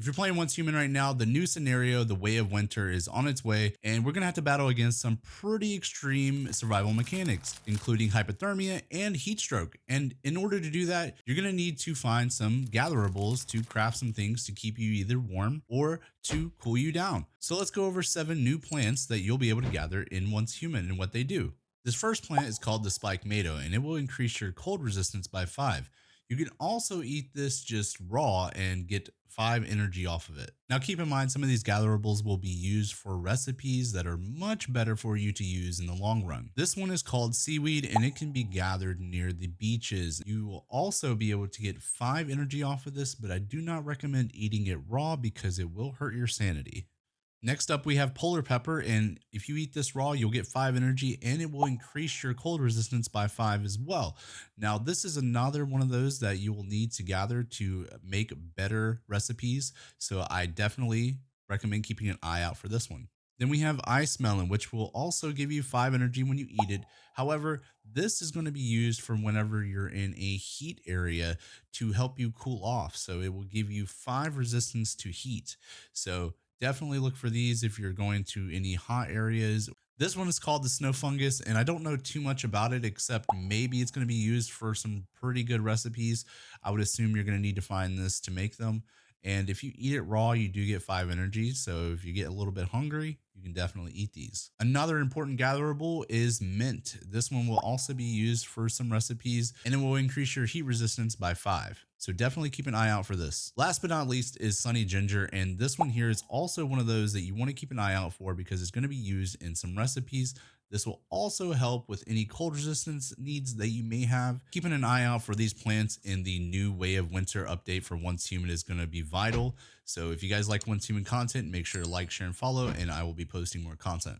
you're playing Once Human right now, the new scenario, the Way of Winter, is on its way, and we're gonna have to battle against some pretty extreme survival mechanics, including hypothermia and heat stroke. And in order to do that, you're gonna need to find some gatherables to craft some things to keep you either warm or to cool you down. So let's go over 7 new plants that you'll be able to gather in Once Human and what they do. This first plant is called the Spikemato, and it will increase your cold resistance by 5. You can also eat this just raw and get 5 energy off of it. Now keep in mind, some of these gatherables will be used for recipes that are much better for you to use in the long run. This one is called seaweed, and it can be gathered near the beaches. You will also be able to get 5 energy off of this, but I do not recommend eating it raw because it will hurt your sanity. Next up, we have polar pepper, and if you eat this raw, you'll get 5 energy, and it will increase your cold resistance by 5 as well. Now, this is another one of those that you will need to gather to make better recipes, so I definitely recommend keeping an eye out for this one. Then we have ice melon, which will also give you 5 energy when you eat it. However, this is going to be used for whenever you're in a heat area to help you cool off, so it will give you 5 resistance to heat. So definitely look for these if you're going to any hot areas. This one is called the snow fungus, and I don't know too much about it except maybe it's going to be used for some pretty good recipes. I would assume you're going to need to find this to make them. And if you eat it raw, you do get 5 energy. So if you get a little bit hungry, you can definitely eat these. Another important gatherable is mint. This one will also be used for some recipes, and it will increase your heat resistance by 5. So definitely keep an eye out for this. Last but not least is sunny ginger, and this one here is also one of those that you want to keep an eye out for because it's going to be used in some recipes. This will also help with any cold resistance needs that you may have. Keeping an eye out for these plants in the new Way of Winter update for Once Human is going to be vital. So if you guys like Once Human content, make sure to like, share, and follow, and I will be posting more content.